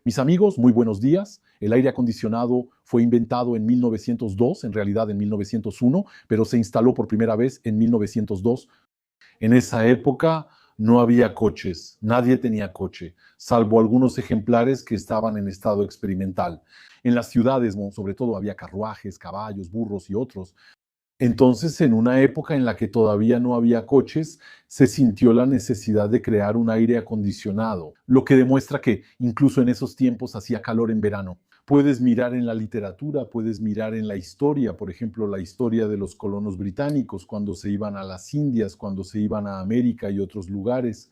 Mis amigos, muy buenos días. El aire acondicionado fue inventado en 1902, en realidad en 1901, pero se instaló por primera vez en 1902. En esa época no había coches, nadie tenía coche, salvo algunos ejemplares que estaban en estado experimental. En las ciudades, sobre todo, había carruajes, caballos, burros y otros. Entonces, en una época en la que todavía no había coches, se sintió la necesidad de crear un aire acondicionado, lo que demuestra que incluso en esos tiempos hacía calor en verano. Puedes mirar en la literatura, puedes mirar en la historia, por ejemplo, la historia de los colonos británicos cuando se iban a las Indias, cuando se iban a América y otros lugares.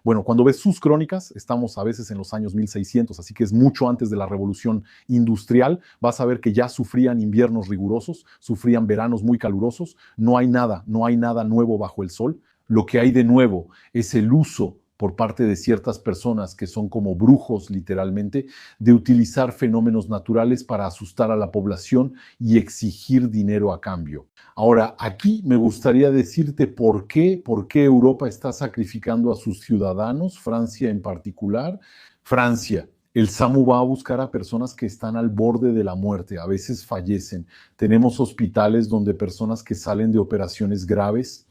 Bueno, cuando ves sus crónicas, estamos a veces en los años 1600, así que es mucho antes de la revolución industrial, vas a ver que ya sufrían inviernos rigurosos, sufrían veranos muy calurosos, no hay nada nuevo bajo el sol. Lo que hay de nuevo es el uso por parte de ciertas personas que son como brujos literalmente, de utilizar fenómenos naturales para asustar a la población y exigir dinero a cambio. Ahora, aquí me gustaría decirte por qué Europa está sacrificando a sus ciudadanos, Francia en particular. Francia, el SAMU va a buscar a personas que están al borde de la muerte, a veces fallecen. Tenemos hospitales donde personas que salen de operaciones graves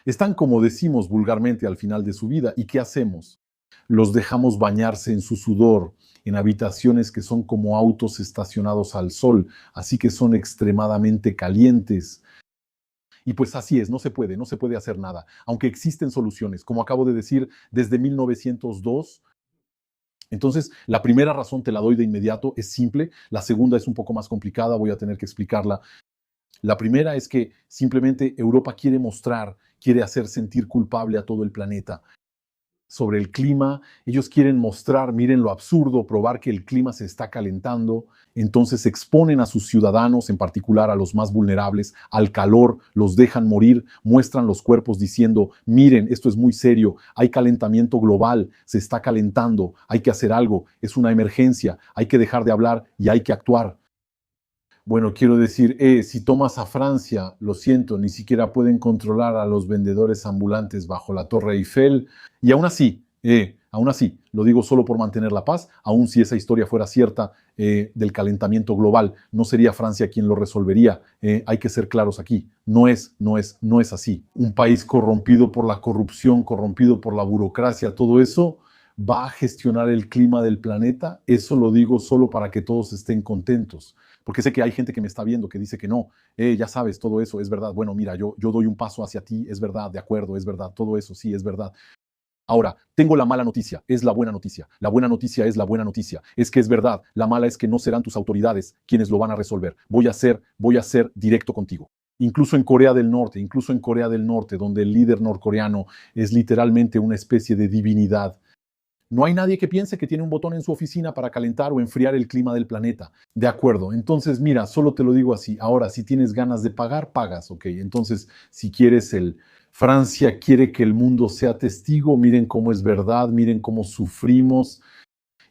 están, como decimos vulgarmente, al final de su vida. ¿Y qué hacemos? Los dejamos bañarse en su sudor, en habitaciones que son como autos estacionados al sol, así que son extremadamente calientes. Y pues así es, no se puede hacer nada, aunque existen soluciones, como acabo de decir, desde 1902. Entonces, la primera razón te la doy de inmediato, es simple, la segunda es un poco más complicada, voy a tener que explicarla. La primera es que simplemente Europa quiere mostrar, quiere hacer sentir culpable a todo el planeta. Sobre el clima, ellos quieren mostrar, miren lo absurdo, probar que el clima se está calentando, entonces exponen a sus ciudadanos, en particular a los más vulnerables, al calor, los dejan morir, muestran los cuerpos diciendo, miren, esto es muy serio, hay calentamiento global, se está calentando, hay que hacer algo, es una emergencia, hay que dejar de hablar y hay que actuar. Bueno, quiero decir, si tomas a Francia, lo siento, ni siquiera pueden controlar a los vendedores ambulantes bajo la Torre Eiffel. Y aún así, lo digo solo por mantener la paz, aun si esa historia fuera cierta del calentamiento global, no sería Francia quien lo resolvería. Hay que ser claros aquí. No es así. Un país corrompido por la corrupción, corrompido por la burocracia, todo eso va a gestionar el clima del planeta. Eso lo digo solo para que todos estén contentos. Porque sé que hay gente que me está viendo que dice que no, ya sabes, todo eso es verdad. Bueno, mira, yo doy un paso hacia ti, es verdad, de acuerdo, es verdad, todo eso sí es verdad. Ahora, tengo la mala noticia, es la buena noticia. La buena noticia es la buena noticia. Es que es verdad, la mala es que no serán tus autoridades quienes lo van a resolver. Voy a ser directo contigo. Incluso en Corea del Norte, donde el líder norcoreano es literalmente una especie de divinidad, no hay nadie que piense que tiene un botón en su oficina para calentar o enfriar el clima del planeta. De acuerdo, entonces mira, solo te lo digo así. Ahora, si tienes ganas de pagar, pagas, ok. Entonces, si quieres Francia quiere que el mundo sea testigo, miren cómo es verdad, miren cómo sufrimos,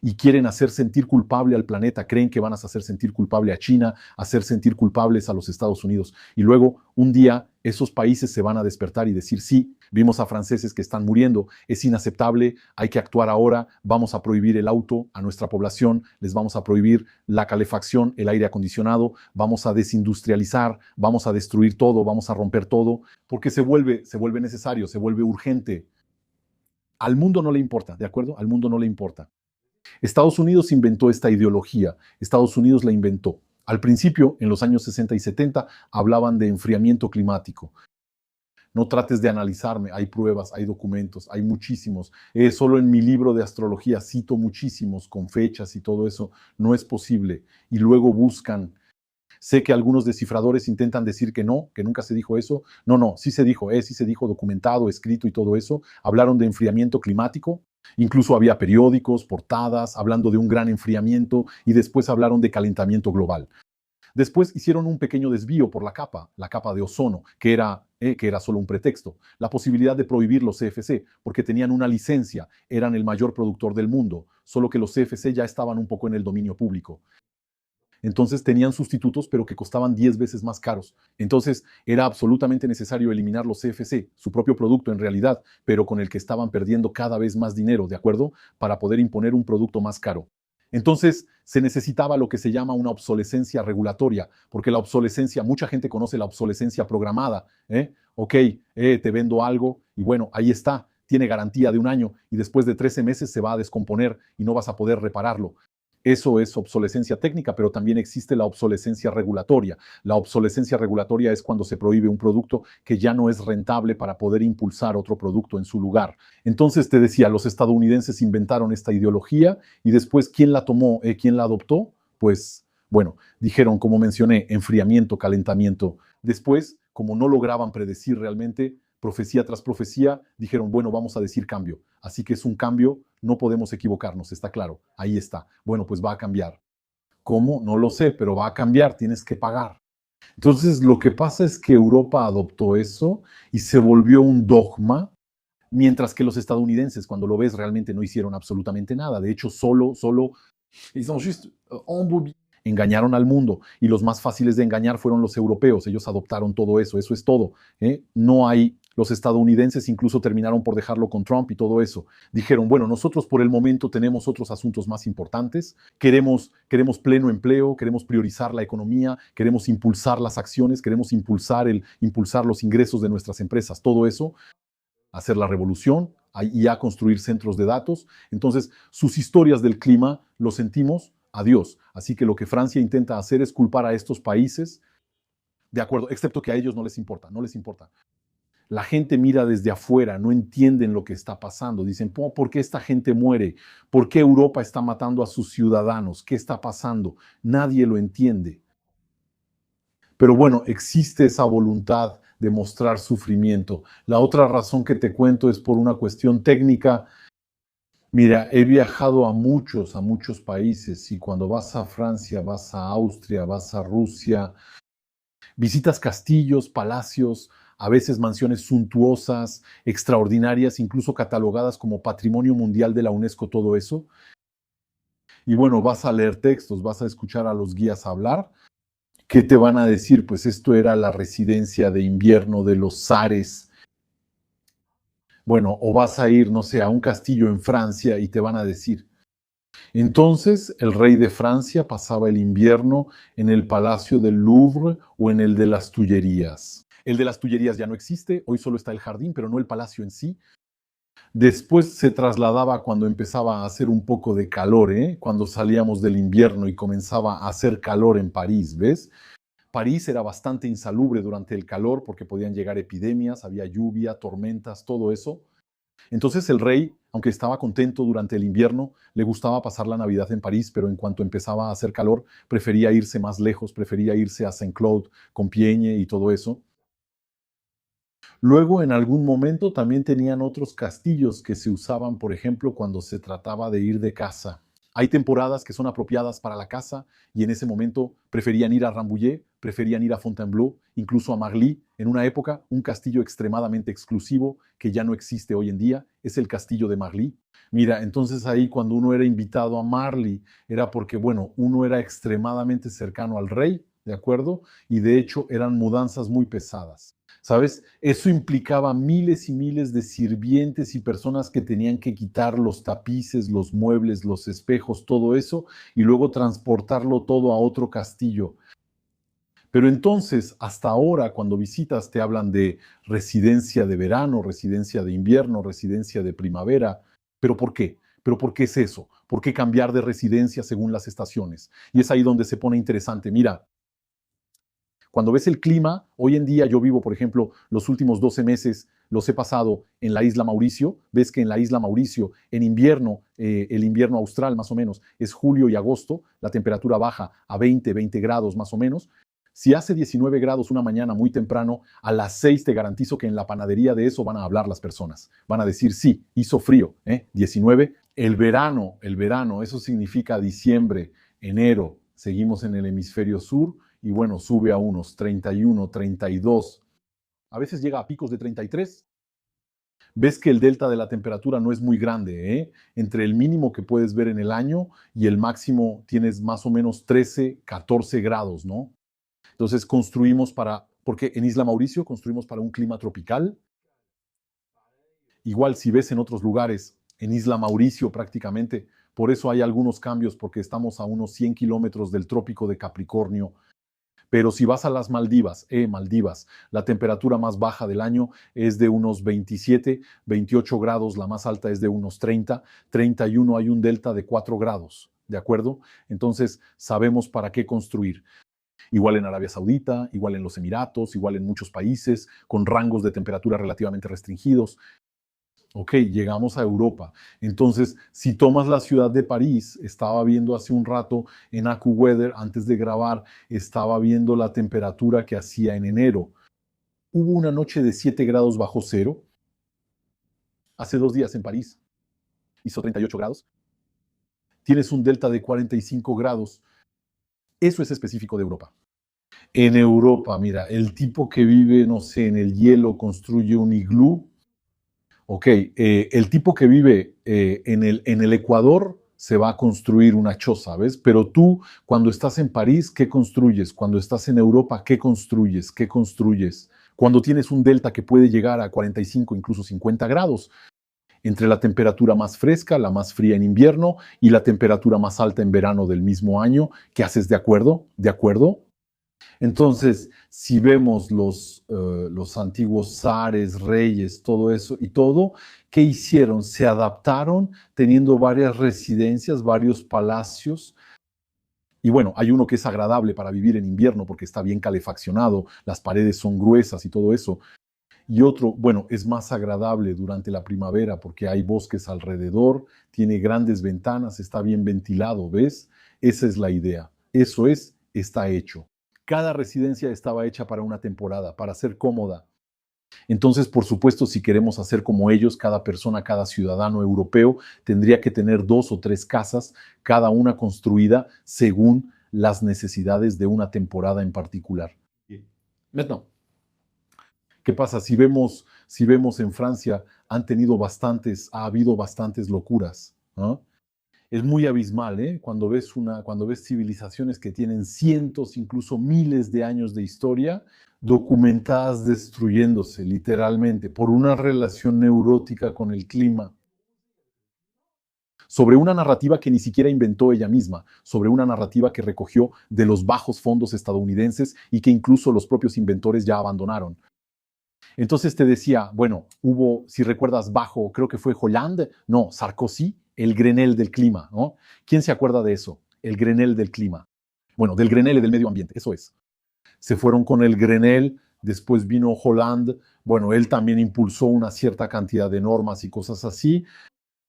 y quieren hacer sentir culpable al planeta, creen que van a hacer sentir culpable a China, hacer sentir culpables a los Estados Unidos. Y luego, un día, esos países se van a despertar y decir, sí, vimos a franceses que están muriendo, es inaceptable, hay que actuar ahora, vamos a prohibir el auto a nuestra población, les vamos a prohibir la calefacción, el aire acondicionado, vamos a desindustrializar, vamos a destruir todo, vamos a romper todo, porque se vuelve necesario, se vuelve urgente. Al mundo no le importa, ¿de acuerdo? Al mundo no le importa. Estados Unidos inventó esta ideología, Estados Unidos la inventó. Al principio, en los años 60 y 70, hablaban de enfriamiento climático. No trates de analizarme, hay pruebas, hay documentos, hay muchísimos. Solo en mi libro de astrología cito muchísimos con fechas y todo eso. No es posible. Y luego buscan. Sé que algunos descifradores intentan decir que no, que nunca se dijo eso. No, sí se dijo documentado, escrito y todo eso. Hablaron de enfriamiento climático. Incluso había periódicos, portadas, hablando de un gran enfriamiento y después hablaron de calentamiento global. Después hicieron un pequeño desvío por la capa de ozono, que era solo un pretexto. La posibilidad de prohibir los CFC, porque tenían una licencia, eran el mayor productor del mundo, solo que los CFC ya estaban un poco en el dominio público. Entonces tenían sustitutos, pero que costaban 10 veces más caros. Entonces era absolutamente necesario eliminar los CFC, su propio producto en realidad, pero con el que estaban perdiendo cada vez más dinero, ¿de acuerdo? Para poder imponer un producto más caro. Entonces se necesitaba lo que se llama una obsolescencia regulatoria, porque la obsolescencia, mucha gente conoce la obsolescencia programada. Ok, te vendo algo y bueno, ahí está, tiene garantía de 1 año y después de 13 meses se va a descomponer y no vas a poder repararlo. Eso es obsolescencia técnica, pero también existe la obsolescencia regulatoria. La obsolescencia regulatoria es cuando se prohíbe un producto que ya no es rentable para poder impulsar otro producto en su lugar. Entonces te decía, los estadounidenses inventaron esta ideología y después, ¿quién la tomó? ¿Quién la adoptó? Pues, bueno, dijeron, como mencioné, enfriamiento, calentamiento. Después, como no lograban predecir realmente, profecía tras profecía, dijeron, bueno, vamos a decir cambio. Así que es un cambio, no podemos equivocarnos, está claro, ahí está. Bueno, pues va a cambiar. ¿Cómo? No lo sé, pero va a cambiar, tienes que pagar. Entonces, lo que pasa es que Europa adoptó eso y se volvió un dogma, mientras que los estadounidenses, cuando lo ves, realmente no hicieron absolutamente nada. De hecho, solo, ils ont juste embobiné. Engañaron al mundo y los más fáciles de engañar fueron los europeos. Ellos adoptaron todo eso es todo. No hay, los estadounidenses incluso terminaron por dejarlo con Trump y todo eso. Dijeron, bueno, nosotros por el momento tenemos otros asuntos más importantes, queremos pleno empleo, queremos priorizar la economía, queremos impulsar las acciones, queremos impulsar los ingresos de nuestras empresas, todo eso, hacer la revolución y a construir centros de datos. Entonces, sus historias del clima, lo sentimos, adiós. Así que lo que Francia intenta hacer es culpar a estos países, de acuerdo, excepto que a ellos no les importa, no les importa. La gente mira desde afuera, no entienden lo que está pasando. Dicen, ¿por qué esta gente muere? ¿Por qué Europa está matando a sus ciudadanos? ¿Qué está pasando? Nadie lo entiende. Pero bueno, existe esa voluntad de mostrar sufrimiento. La otra razón que te cuento es por una cuestión técnica. Mira, he viajado a muchos países y cuando vas a Francia, vas a Austria, vas a Rusia, visitas castillos, palacios, a veces mansiones suntuosas, extraordinarias, incluso catalogadas como Patrimonio Mundial de la UNESCO, todo eso. Y bueno, vas a leer textos, vas a escuchar a los guías hablar. ¿Qué te van a decir? Pues esto era la residencia de invierno de los zares. Bueno, o vas a ir, no sé, a un castillo en Francia y te van a decir. Entonces, el rey de Francia pasaba el invierno en el Palacio del Louvre o en el de las Tullerías. El de las Tullerías ya no existe, hoy solo está el jardín, pero no el palacio en sí. Después se trasladaba cuando empezaba a hacer un poco de calor, cuando salíamos del invierno y comenzaba a hacer calor en París, ¿ves? París era bastante insalubre durante el calor porque podían llegar epidemias, había lluvia, tormentas, todo eso. Entonces el rey, aunque estaba contento durante el invierno, le gustaba pasar la Navidad en París, pero en cuanto empezaba a hacer calor, prefería irse más lejos, prefería irse a Saint-Claude, Compiègne y todo eso. Luego, en algún momento, también tenían otros castillos que se usaban, por ejemplo, cuando se trataba de ir de caza. Hay temporadas que son apropiadas para la caza y en ese momento preferían ir a Rambouillet, preferían ir a Fontainebleau, incluso a Marly. En una época, un castillo extremadamente exclusivo que ya no existe hoy en día es el castillo de Marly. Mira, entonces ahí cuando uno era invitado a Marly era porque, bueno, uno era extremadamente cercano al rey, ¿de acuerdo? Y de hecho eran mudanzas muy pesadas. ¿Sabes? Eso implicaba miles y miles de sirvientes y personas que tenían que quitar los tapices, los muebles, los espejos, todo eso, y luego transportarlo todo a otro castillo. Pero entonces, hasta ahora, cuando visitas, te hablan de residencia de verano, residencia de invierno, residencia de primavera. ¿Pero por qué? ¿Pero por qué es eso? ¿Por qué cambiar de residencia según las estaciones? Y es ahí donde se pone interesante. Mira, cuando ves el clima, hoy en día yo vivo, por ejemplo, los últimos 12 meses los he pasado en la isla Mauricio. Ves que en la isla Mauricio, en invierno, el invierno austral más o menos, es julio y agosto, la temperatura baja a 20 grados más o menos. Si hace 19 grados una mañana muy temprano, a las 6 te garantizo que en la panadería de eso van a hablar las personas. Van a decir, sí, hizo frío, 19. El verano, eso significa diciembre, enero, seguimos en el hemisferio sur, y bueno, sube a unos 31, 32, a veces llega a picos de 33. Ves que el delta de la temperatura no es muy grande, Entre el mínimo que puedes ver en el año y el máximo tienes más o menos 13, 14 grados, ¿no? Entonces construimos porque en Isla Mauricio construimos para un clima tropical. Igual si ves en otros lugares, en Isla Mauricio prácticamente, Por eso hay algunos cambios, porque estamos a unos 100 kilómetros del trópico de Capricornio. Pero si vas a las Maldivas, Maldivas, la temperatura más baja del año es de unos 27, 28 grados, la más alta es de unos 30, 31, hay un delta de 4 grados, ¿de acuerdo? Entonces sabemos para qué construir. Igual en Arabia Saudita, igual en los Emiratos, igual en muchos países, con rangos de temperatura relativamente restringidos. Ok, llegamos a Europa. Entonces, si tomas la ciudad de París, estaba viendo hace un rato en AccuWeather, antes de grabar, estaba viendo la temperatura que hacía en enero. Hubo una noche de 7 grados bajo cero, hace 2 días en París. Hizo 38 grados. Tienes un delta de 45 grados. Eso es específico de Europa. En Europa, mira, el tipo que vive, no sé, en el hielo, construye un iglú. Ok, el tipo que vive en el Ecuador se va a construir una choza, ¿ves? Pero tú, cuando estás en París, ¿qué construyes? Cuando estás en Europa, ¿qué construyes? ¿Qué construyes? Cuando tienes un delta que puede llegar a 45, incluso 50 grados, entre la temperatura más fresca, la más fría en invierno, y la temperatura más alta en verano del mismo año, ¿qué haces de acuerdo? ¿De acuerdo? Entonces, si vemos los antiguos zares, reyes, todo eso y todo, ¿qué hicieron? Se adaptaron teniendo varias residencias, varios palacios. Y bueno, hay uno que es agradable para vivir en invierno porque está bien calefaccionado, las paredes son gruesas y todo eso. Y otro, bueno, es más agradable durante la primavera porque hay bosques alrededor, tiene grandes ventanas, está bien ventilado, ¿ves? Esa es la idea. Eso es, está hecho. Cada residencia estaba hecha para una temporada, para ser cómoda. Entonces, por supuesto, si queremos hacer como ellos, cada persona, cada ciudadano europeo tendría que tener 2 o 3 casas, cada una construida según las necesidades de una temporada en particular. Maintenant, ¿qué pasa? Si vemos en Francia, ha habido bastantes locuras, ¿no? Es muy abismal, ¿eh? Cuando ves civilizaciones que tienen cientos, incluso miles de años de historia, documentadas destruyéndose literalmente por una relación neurótica con el clima, sobre una narrativa que ni siquiera inventó ella misma, sobre una narrativa que recogió de los bajos fondos estadounidenses y que incluso los propios inventores ya abandonaron. Entonces te decía, bueno, hubo, si recuerdas, creo que fue Hollande, no, Sarkozy, el Grenelle del clima, ¿no? ¿Quién se acuerda de eso? El Grenelle del clima. Bueno, del Grenelle del medio ambiente, eso es. Se fueron con el Grenelle, después vino Hollande, bueno, él también impulsó una cierta cantidad de normas y cosas así.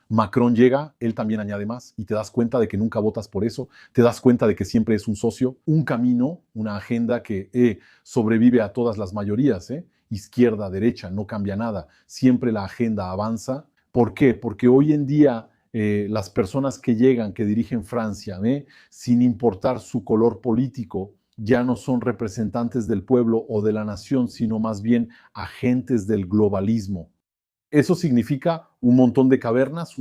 Macron llega, él también añade más y te das cuenta de que nunca votas por eso, te das cuenta de que siempre es un socio, un camino, una agenda que sobrevive a todas las mayorías, izquierda, derecha, no cambia nada, siempre la agenda avanza. ¿Por qué? Porque hoy en día las personas que llegan, que dirigen Francia, sin importar su color político, ya no son representantes del pueblo o de la nación, sino más bien agentes del globalismo. Eso significa un montón de cavernas,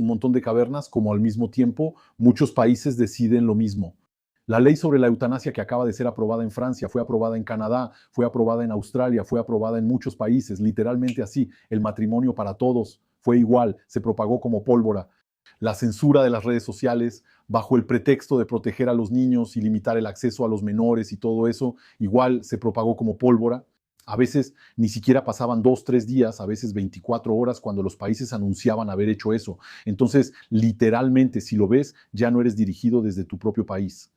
como al mismo tiempo muchos países deciden lo mismo. La ley sobre la eutanasia que acaba de ser aprobada en Francia, fue aprobada en Canadá, fue aprobada en Australia, fue aprobada en muchos países, literalmente así. El matrimonio para todos fue igual, se propagó como pólvora. La censura de las redes sociales, bajo el pretexto de proteger a los niños y limitar el acceso a los menores y todo eso, igual se propagó como pólvora. A veces ni siquiera pasaban 2, 3 días, a veces 24 horas cuando los países anunciaban haber hecho eso. Entonces, literalmente, si lo ves, ya no eres dirigido desde tu propio país.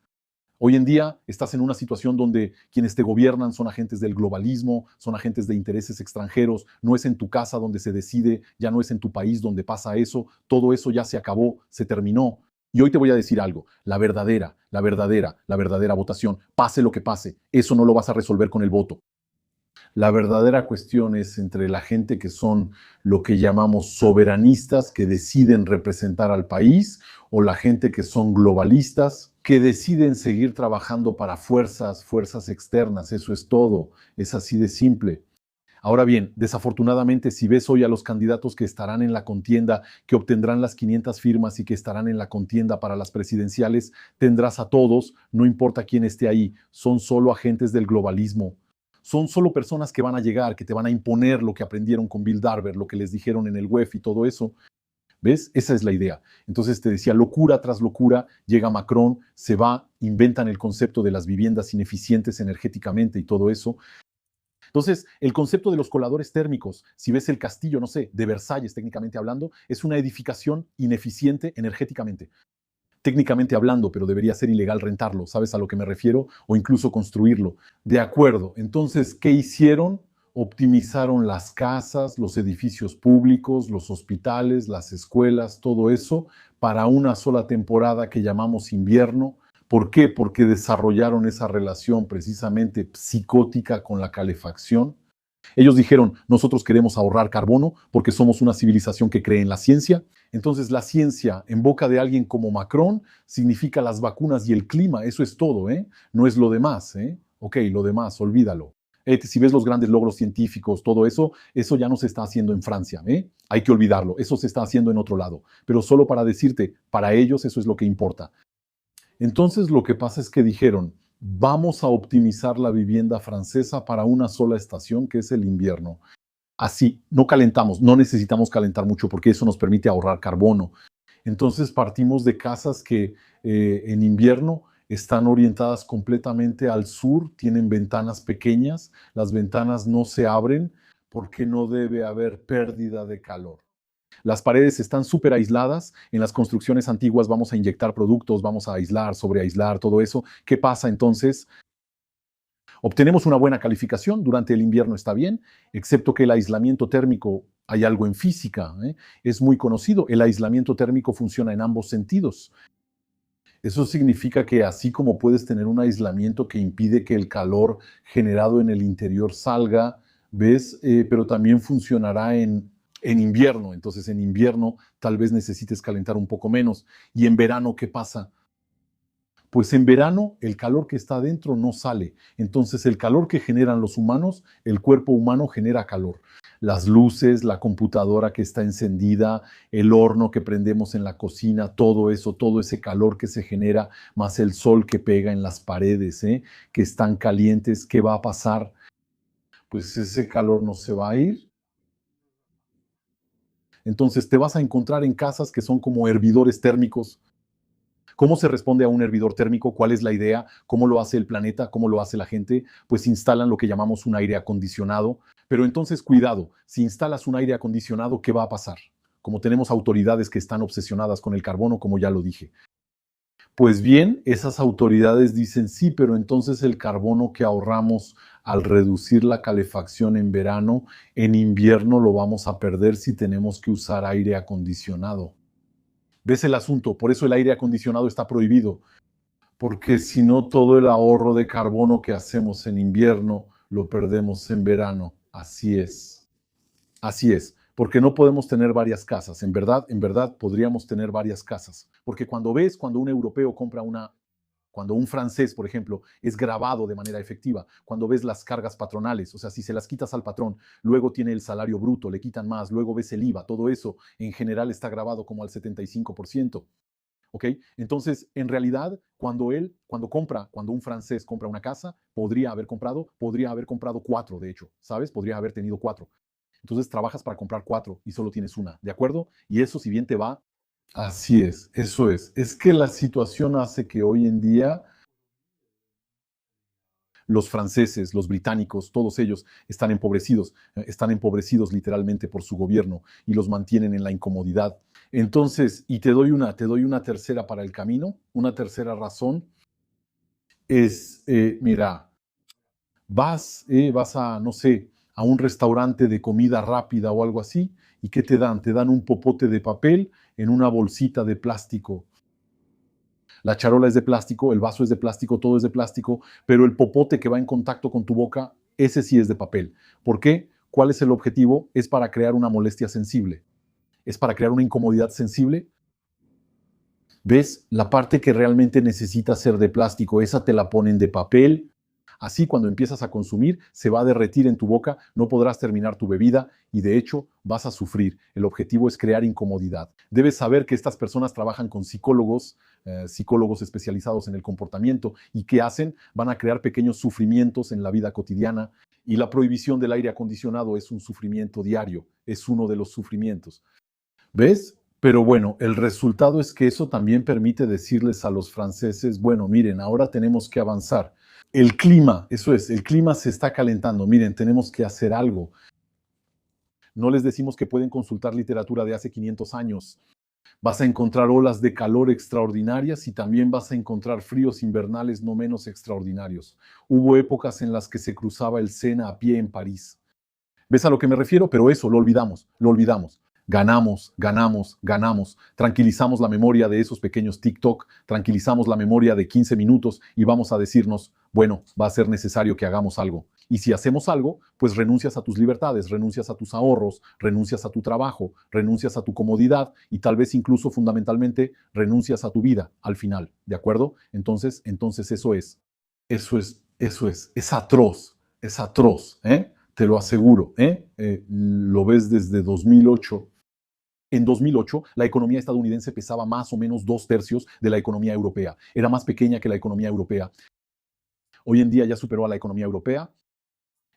Hoy en día estás en una situación donde quienes te gobiernan son agentes del globalismo, son agentes de intereses extranjeros, no es en tu casa donde se decide, ya no es en tu país donde pasa eso, todo eso ya se acabó, se terminó. Y hoy te voy a decir algo, la verdadera votación, pase lo que pase, eso no lo vas a resolver con el voto. La verdadera cuestión es entre la gente que son lo que llamamos soberanistas, que deciden representar al país, o la gente que son globalistas, que deciden seguir trabajando para fuerzas externas. Eso es todo. Es así de simple. Ahora bien, desafortunadamente, si ves hoy a los candidatos que estarán en la contienda, que obtendrán las 500 firmas y que estarán en la contienda para las presidenciales, tendrás a todos, no importa quién esté ahí, son solo agentes del globalismo. Son solo personas que van a llegar, que te van a imponer lo que aprendieron con Bill Darber, lo que les dijeron en el WEF y todo eso. ¿Ves? Esa es la idea. Entonces te decía, locura tras locura, llega Macron, se va, inventan el concepto de las viviendas ineficientes energéticamente y todo eso. Entonces, el concepto de los coladores térmicos, si ves el castillo, no sé, de Versalles técnicamente hablando, es una edificación ineficiente energéticamente. Técnicamente hablando, pero debería ser ilegal rentarlo, ¿sabes a lo que me refiero? O incluso construirlo. De acuerdo. Entonces, ¿qué hicieron? Optimizaron las casas, los edificios públicos, los hospitales, las escuelas, todo eso, para una sola temporada que llamamos invierno. ¿Por qué? Porque desarrollaron esa relación precisamente psicótica con la calefacción. Ellos dijeron, nosotros queremos ahorrar carbono porque somos una civilización que cree en la ciencia. Entonces la ciencia en boca de alguien como Macron significa las vacunas y el clima, eso es todo, ¿eh? No es lo demás, ¿eh? Ok, lo demás, olvídalo. Si ves los grandes logros científicos, todo eso, eso ya no se está haciendo en Francia, ¿eh? Hay que olvidarlo, eso se está haciendo en otro lado. Pero solo para decirte, para ellos eso es lo que importa. Entonces lo que pasa es que dijeron, vamos a optimizar la vivienda francesa para una sola estación, que es el invierno. Así, no calentamos, no necesitamos calentar mucho porque eso nos permite ahorrar carbono. Entonces partimos de casas que en invierno están orientadas completamente al sur, tienen ventanas pequeñas, las ventanas no se abren porque no debe haber pérdida de calor. Las paredes están súper aisladas. En las construcciones antiguas vamos a inyectar productos, vamos a aislar, sobreaislar, todo eso. ¿Qué pasa entonces? Obtenemos una buena calificación, durante el invierno está bien, excepto que el aislamiento térmico, hay algo en física, ¿eh? Es muy conocido, el aislamiento térmico funciona en ambos sentidos. Eso significa que así como puedes tener un aislamiento que impide que el calor generado en el interior salga, ¿ves? Pero también funcionará en invierno. Entonces en invierno tal vez necesites calentar un poco menos. Y en verano, ¿qué pasa? Pues en verano el calor que está adentro no sale. Entonces el calor que generan los humanos, el cuerpo humano genera calor. Las luces, la computadora que está encendida, el horno que prendemos en la cocina, todo eso, todo ese calor que se genera, más el sol que pega en las paredes, que están calientes, ¿qué va a pasar? Pues ese calor no se va a ir. Entonces te vas a encontrar en casas que son como hervidores térmicos. ¿Cómo se responde a un hervidor térmico? ¿Cuál es la idea? ¿Cómo lo hace el planeta? ¿Cómo lo hace la gente? Pues instalan lo que llamamos un aire acondicionado. Pero entonces, cuidado, si instalas un aire acondicionado, ¿qué va a pasar? Como tenemos autoridades que están obsesionadas con el carbono, como ya lo dije. Pues bien, esas autoridades dicen sí, pero entonces el carbono que ahorramos al reducir la calefacción en verano, en invierno lo vamos a perder si tenemos que usar aire acondicionado. ¿Ves el asunto? Por eso el aire acondicionado está prohibido, porque si no todo el ahorro de carbono que hacemos en invierno lo perdemos en verano. Así es. Así es, porque no podemos tener varias casas. En verdad podríamos tener varias casas, porque cuando un europeo compra cuando un francés, por ejemplo, es grabado de manera efectiva, cuando ves las cargas patronales, o sea, si se las quitas al patrón, luego tiene el salario bruto, le quitan más, luego ves el IVA, todo eso en general está grabado como al 75%. ¿Ok? Entonces, en realidad, cuando un francés compra una casa, podría haber comprado cuatro, de hecho, ¿sabes? Podría haber tenido cuatro. Entonces trabajas para comprar cuatro y solo tienes una, ¿de acuerdo? Y eso, si bien te va, así es, eso es. Es que la situación hace que hoy en día los franceses, los británicos, todos ellos están empobrecidos literalmente por su gobierno y los mantienen en la incomodidad. Entonces, y te doy una tercera para el camino, una tercera razón es, mira, vas a, no sé, a un restaurante de comida rápida o algo así, ¿y qué te dan? Te dan un popote de papel en una bolsita de plástico. La charola es de plástico, el vaso es de plástico, todo es de plástico, pero el popote que va en contacto con tu boca, ese sí es de papel. ¿Por qué? ¿Cuál es el objetivo? Es para crear una molestia sensible. Es para crear una incomodidad sensible. ¿Ves? La parte que realmente necesita ser de plástico, esa te la ponen de papel. Así cuando empiezas a consumir, se va a derretir en tu boca, no podrás terminar tu bebida y de hecho vas a sufrir. El objetivo es crear incomodidad. Debes saber que estas personas trabajan con psicólogos especializados en el comportamiento y ¿qué hacen? Van a crear pequeños sufrimientos en la vida cotidiana y la prohibición del aire acondicionado es un sufrimiento diario, es uno de los sufrimientos. ¿Ves? Pero bueno, el resultado es que eso también permite decirles a los franceses, bueno, miren, ahora tenemos que avanzar. El clima, eso es, el clima se está calentando, miren, tenemos que hacer algo. No les decimos que pueden consultar literatura de hace 500 años. Vas a encontrar olas de calor extraordinarias y también vas a encontrar fríos invernales no menos extraordinarios. Hubo épocas en las que se cruzaba el Sena a pie en París. ¿Ves a lo que me refiero? Pero eso lo olvidamos, lo olvidamos. Ganamos, ganamos, ganamos. Tranquilizamos la memoria de esos pequeños TikTok, tranquilizamos la memoria de 15 minutos y vamos a decirnos, bueno, va a ser necesario que hagamos algo. Y si hacemos algo, pues renuncias a tus libertades, renuncias a tus ahorros, renuncias a tu trabajo, renuncias a tu comodidad y tal vez incluso fundamentalmente renuncias a tu vida al final, ¿de acuerdo? Entonces es atroz, ¿eh? Te lo aseguro, ¿eh? Lo ves desde 2008. En 2008, la economía estadounidense pesaba más o menos 2/3 de la economía europea. Era más pequeña que la economía europea. Hoy en día ya superó a la economía europea.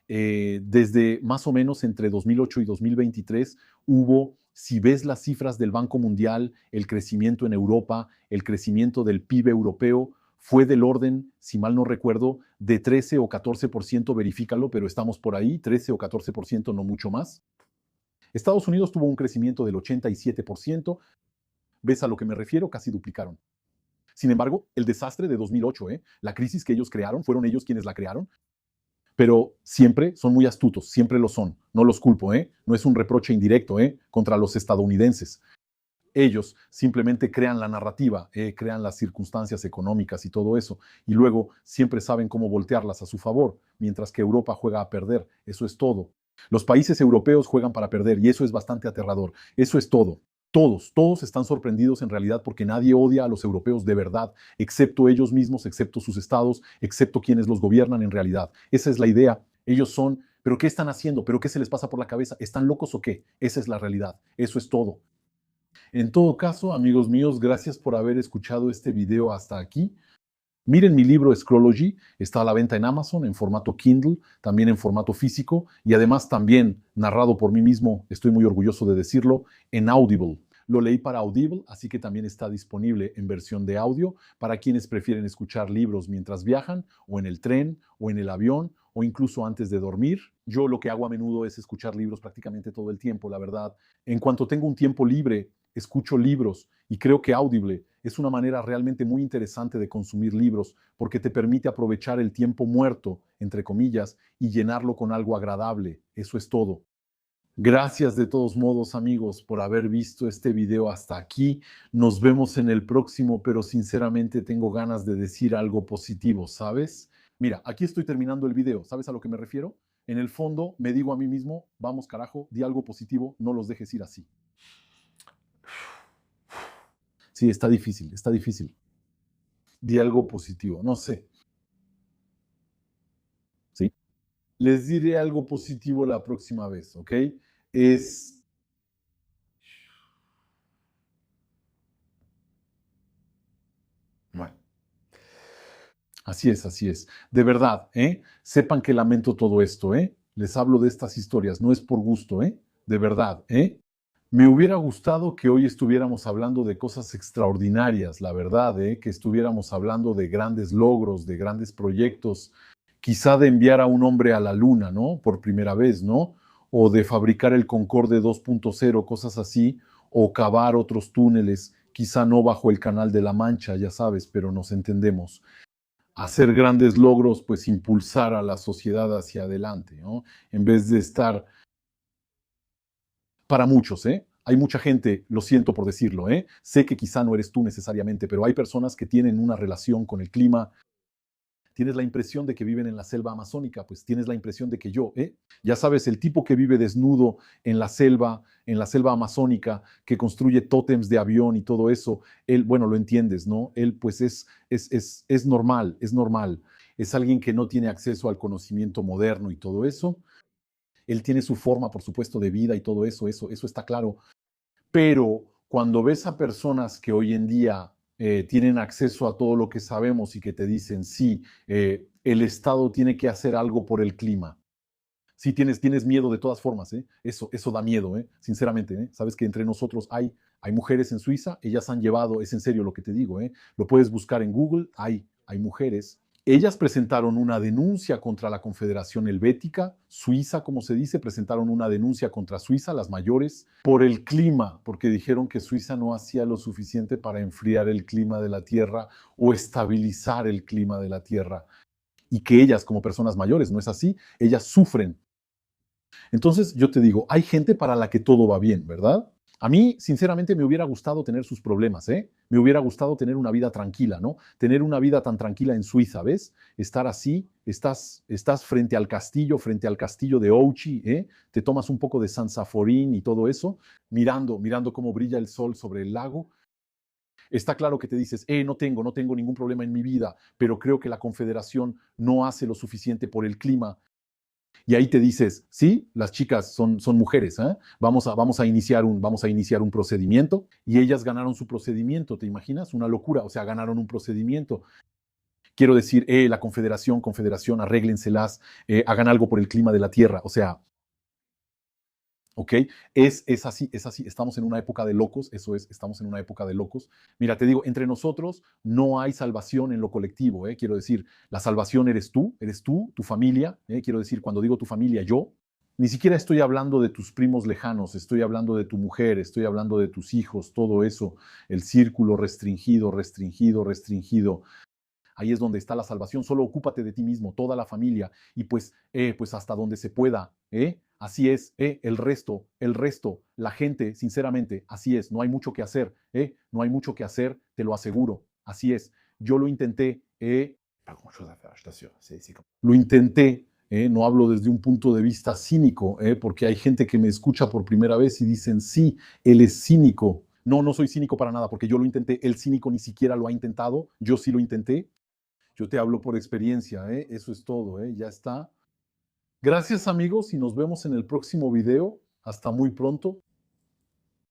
Desde más o menos entre 2008 y 2023 hubo, si ves las cifras del Banco Mundial, el crecimiento en Europa, el crecimiento del PIB europeo, fue del orden, si mal no recuerdo, de 13 o 14%, verifícalo, pero estamos por ahí, 13 o 14%, no mucho más. Estados Unidos tuvo un crecimiento del 87%, ¿ves a lo que me refiero? Casi duplicaron. Sin embargo, el desastre de 2008, la crisis que ellos crearon, fueron ellos quienes la crearon, pero siempre son muy astutos, siempre lo son, no los culpo, no es un reproche indirecto contra los estadounidenses. Ellos simplemente crean la narrativa, crean las circunstancias económicas y todo eso, y luego siempre saben cómo voltearlas a su favor, mientras que Europa juega a perder, eso es todo. Los países europeos juegan para perder y eso es bastante aterrador, eso es todo. Todos están sorprendidos en realidad porque nadie odia a los europeos de verdad, excepto ellos mismos, excepto sus estados, excepto quienes los gobiernan en realidad. Esa es la idea. Ellos son, ¿pero qué están haciendo? ¿Pero qué se les pasa por la cabeza? ¿Están locos o qué? Esa es la realidad. Eso es todo. En todo caso, amigos míos, gracias por haber escuchado este video hasta aquí. Miren mi libro Scrology, está a la venta en Amazon en formato Kindle, también en formato físico y además también narrado por mí mismo, estoy muy orgulloso de decirlo, en Audible. Lo leí para Audible, así que también está disponible en versión de audio para quienes prefieren escuchar libros mientras viajan o en el tren o en el avión o incluso antes de dormir. Yo lo que hago a menudo es escuchar libros prácticamente todo el tiempo, la verdad. En cuanto tengo un tiempo libre, escucho libros y creo que Audible es una manera realmente muy interesante de consumir libros porque te permite aprovechar el tiempo muerto, entre comillas, y llenarlo con algo agradable. Eso es todo. Gracias de todos modos, amigos, por haber visto este video hasta aquí. Nos vemos en el próximo, pero sinceramente tengo ganas de decir algo positivo, ¿sabes? Mira, aquí estoy terminando el video. ¿Sabes a lo que me refiero? En el fondo me digo a mí mismo, vamos carajo, di algo positivo, no los dejes ir así. Sí, está difícil, está difícil. Di algo positivo, no sé. ¿Sí? Les diré algo positivo la próxima vez, ¿ok? Es... Bueno, así es, así es. De verdad, ¿eh? Sepan que lamento todo esto, ¿eh? Les hablo de estas historias, no es por gusto, ¿eh? De verdad, ¿eh? Me hubiera gustado que hoy estuviéramos hablando de cosas extraordinarias, la verdad, ¿eh? Que estuviéramos hablando de grandes logros, de grandes proyectos, quizá de enviar a un hombre a la luna, ¿no? Por primera vez, ¿no? O de fabricar el Concorde 2.0, cosas así, o cavar otros túneles, quizá no bajo el Canal de la Mancha, ya sabes, pero nos entendemos. Hacer grandes logros, pues impulsar a la sociedad hacia adelante, ¿no? En vez de estar para muchos, ¿eh? Hay mucha gente, lo siento por decirlo, ¿eh? Sé que quizá no eres tú necesariamente, pero hay personas que tienen una relación con el clima. Tienes la impresión de que viven en la selva amazónica, pues tienes la impresión de que yo, ya sabes, el tipo que vive desnudo en la selva amazónica, que construye tótems de avión y todo eso, él, bueno, lo entiendes, ¿no? Él pues es normal, es normal. Es alguien que no tiene acceso al conocimiento moderno y todo eso. Él tiene su forma, por supuesto, de vida y todo eso está claro. Pero cuando ves a personas que hoy en día tienen acceso a todo lo que sabemos y que te dicen, sí, el Estado tiene que hacer algo por el clima, Sí, tienes miedo de todas formas, ¿eh? Eso da miedo, ¿eh? Sinceramente, ¿eh? Sabes que entre nosotros hay mujeres en Suiza, ellas han llevado, es en serio lo que te digo, ¿eh? Lo puedes buscar en Google, hay mujeres. Ellas presentaron una denuncia contra la Confederación Helvética, Suiza, como se dice, presentaron una denuncia contra Suiza, las mayores, por el clima, porque dijeron que Suiza no hacía lo suficiente para enfriar el clima de la Tierra o estabilizar el clima de la Tierra. Y que ellas, como personas mayores, no es así, ellas sufren. Entonces yo te digo, hay gente para la que todo va bien, ¿verdad? A mí, sinceramente, me hubiera gustado tener sus problemas, ¿eh? Me hubiera gustado tener una vida tranquila, ¿no? Tener una vida tan tranquila en Suiza, ¿ves? Estar así, estás frente al castillo de Ouchy, ¿eh? Te tomas un poco de Sansaforín y todo eso, mirando cómo brilla el sol sobre el lago. Está claro que te dices, no tengo ningún problema en mi vida, pero creo que la Confederación no hace lo suficiente por el clima. Y ahí te dices, sí, las chicas son mujeres, ¿eh? Vamos a iniciar un procedimiento y ellas ganaron su procedimiento, ¿te imaginas? Una locura, o sea, ganaron un procedimiento. Quiero decir, la confederación, arréglenselas, hagan algo por el clima de la Tierra, o sea, ¿ok? Es así, estamos en una época de locos, eso es, estamos en una época de locos. Mira, te digo, entre nosotros no hay salvación en lo colectivo, ¿eh? Quiero decir, la salvación eres tú, tu familia, ¿eh? Quiero decir, cuando digo tu familia, yo, ni siquiera estoy hablando de tus primos lejanos, estoy hablando de tu mujer, estoy hablando de tus hijos, todo eso, el círculo restringido, restringido, restringido. Ahí es donde está la salvación. Solo ocúpate de ti mismo, toda la familia, y pues hasta donde se pueda. Así es, el resto, la gente, sinceramente, así es. No hay mucho que hacer, no hay mucho que hacer, te lo aseguro. Así es. Yo lo intenté, lo intenté. No hablo desde un punto de vista cínico, porque hay gente que me escucha por primera vez y dicen, sí, él es cínico. No, no soy cínico para nada, porque yo lo intenté. El cínico ni siquiera lo ha intentado. Yo sí lo intenté. Yo te hablo por experiencia, ¿eh? Eso es todo, ¿eh? Ya está. Gracias amigos y nos vemos en el próximo video. Hasta muy pronto.